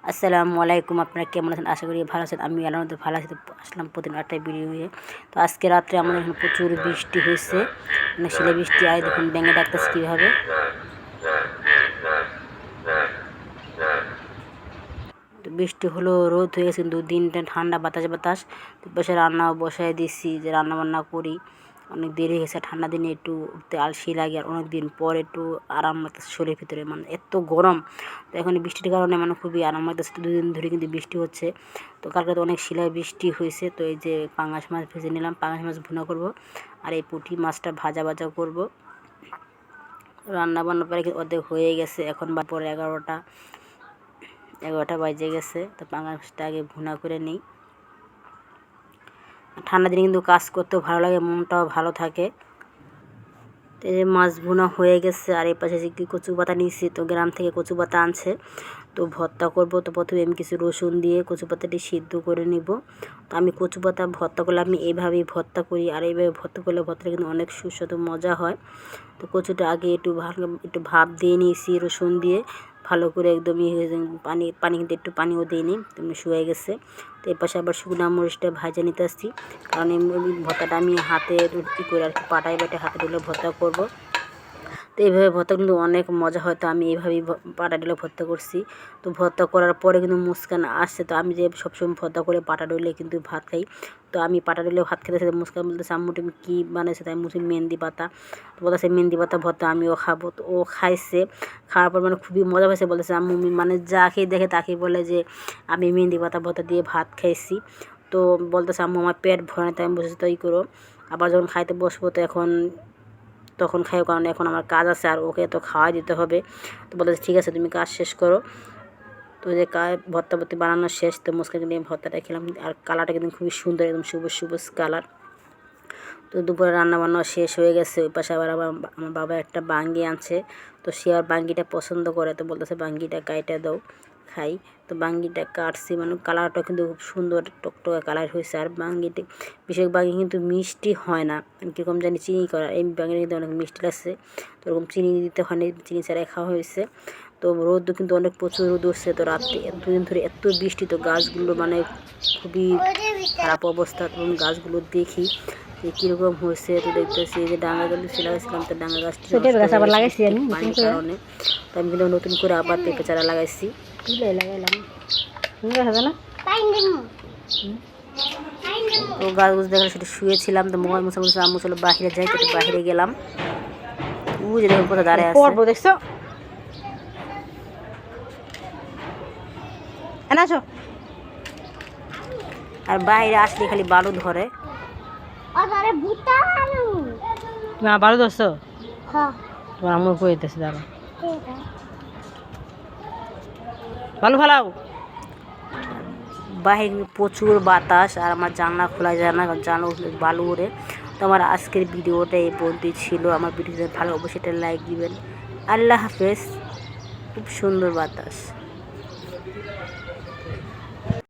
আসসালামু আলাইকুম। আপনারা কেমন আছেন? আশা করি ভালো আছেন। আমি আল্লাহর মধ্যে ভালো আছি। তো আসলাম প্রতিদিন একটা ভিডিও নিয়ে। তো আজকে রাত্রে আমাদের এখানে প্রচুর বৃষ্টি হয়েছে, মানে শিলা বৃষ্টি। আর দেখুন ব্যাঙে ডাকতেছে কীভাবে। তো বৃষ্টি হলো, রোদ হয়ে গেছে, কিন্তু দিনটা ঠান্ডা বাতাস। তো পাশে রান্না বসায় দিচ্ছি যে রান্না বান্না করি। অনেক দেরি হয়েছে, ঠান্ডা দিনে একটু উঠতে আলসি লাগে, আর অনেক দিন পর একটু আরাম লাগতেছে শরীরের ভিতরে, মানে এত গরম। তো এখন বৃষ্টির কারণে মানে খুবই আরাম লাগতেছে। 2 দিন ধরে কিন্তু বৃষ্টি হচ্ছে। তো কালকে তো অনেক শিলায় বৃষ্টি হয়েছে। তো এই যে পাঙাশ মাছ ভেজে নিলাম, পাঙাশ মাছ ভুনা করব, আর এই পুঁটি মাছটা ভাজা করব। রান্না বান্না পরে অর্ধেক হয়ে গেছে, এখন বা পরে 11টা বাজে গেছে। তো পাঙাশ মাছটা আগে ভুনা করে নিই। ঠান্ডা দিনে কিন্তু কাজ করতেও ভালো লাগে, মনটাও ভালো থাকে। তো এই যে মাছ ভুনা হয়ে গেছে। আর এই পাশে যে কি কচু পাতা নিয়েছি, তো গ্রাম থেকে কচু পাতা আনছে, তো ভর্তা করব। তো প্রথমে আমি কিছু রসুন দিয়ে কচু পাতাটি সিদ্ধ করে নিব। তো আমি কচু পাতা ভর্তা করলে আমি এইভাবেই ভর্তা করি, আর এইভাবে ভর্তা করলে ভর্তাটা কিন্তু অনেক সুস্বাদু মজা হয়। তো কচুটা আগে একটু ভাপ দিয়ে নিয়েছি রসুন দিয়ে, ভালো করে একদম পানি কিন্তু একটু পানিও দিইনি, তেমনি শুয়ে গেছে। তো এই পাশে আবার শুকনো মরিচটা ভাজে নিতে আসছি, কারণ এই ভর্তাটা আমি হাতে রুটি করে আর কি পাটায় বেটে হাতে তুলে ভর্তা করব। তো এইভাবে ভর্তা কিন্তু অনেক মজা হয়। তো আমি এইভাবেই পাটা ডলে ভর্তা করছি। তো ভর্তা করার পরে কিন্তু মুস্কান আসছে। তো আমি যে সবসময় ভর্তা করে পাটা ডলে কিন্তু ভাত খাই, তো আমি পাটা ডলে ভাত খেতেছি। মুস্কান বলতেছে আম্মু তুমি কী বানাইছে? তাই মুসি মেহেন্দি পাতা। তো বলতেছে মেহেন্দি পাতা ভর্তা আমিও খাবো। তো ও খাইছে, খাওয়ার পর মানে খুবই মজা হয়েছে। বলতেছে আম্মু মানে যা খেয়ে দেখে তাকে বলে যে আমি মেহেন্দি পাতা ভর্তা দিয়ে ভাত খাইছি। তো বলতেছে আম্মু আমার পেট ভরে, তাই আমি বসে তাই করো। আবার যখন খাইতে বসবো তো তখন খাইও, কারণ এখন আমার কাজ আছে আর ওকে তো খাওয়াই দিতে হবে। তো বলতেছে ঠিক আছে তুমি কাজ শেষ করো। তো যে ভর্তা বানানো শেষ। তো মুসকানকে নিয়ে ভর্তাটা খেলাম, আর কালারটা কিন্তু খুবই সুন্দর, একদম সবুজ কালার। তো দুপুরে রান্নাবান্না শেষ হয়ে গেছে। ওই পাশে আবার আমার বাবা একটা বাঙ্গি আনছে, তো সে আর বাঙ্গিটা পছন্দ করে। তো বলতেছে বাঙ্গিটা কাইটা দাও খাই। তো বাঙ্গিটা কাটছি, মানে কালারটা কিন্তু খুব সুন্দর টকটকা কালার হয়েছে। আর বিশেষ বাঙ্গি কিন্তু মিষ্টি হয় না, কীরকম জানি চিনি করা। এই বাঙ্গিটা কিন্তু অনেক মিষ্টি লাগছে। তো ওরকম চিনি দিতে হয়নি, চিনি ছাড়াই খাওয়া হয়েছে। তো রোদ কিন্তু প্রচুর রোদ উঠছে। তো রাত্রে 2 দিন ধরে এত বৃষ্টি, তো গাছগুলো মানে খুবই খারাপ অবস্থা। তখন গাছগুলো দেখি যে কীরকম হয়েছে। তো দেখতেছি যে ডাঙা গাছ লাগাইছিলাম, তো ডাঙা গাছটি পানির কারণে। তো আমি কিন্তু নতুন করে আবার পেঁপে চারা লাগাইছি। তো গাছ দেখলে সেটা শুয়েছিলাম। তো মোবাইল মুছে আম্মু চলো বাহিরে যাই। তো বাহিরে গেলাম, ও যে দেখুন কোথাও দাঁড়ায় আছে, দেখছো? আর বাইরে আসলে খালি বালু ধরে। তুমি বালু ধরছো? তোমার আম্মু কইতেছে দাঁড়া, বালু ফেলাও। বাহিরে প্রচুর বাতাস, আর আমার জানলা খোলা যায় না, জানলা বালু ওড়ে। তো আমার আজকের ভিডিওটা এই পর্যন্তই ছিল। আমার ভিডিওটা ভালো অবশ্যই লাইক দিবেন। আল্লাহ হাফেজ। খুব সুন্দর বাতাস।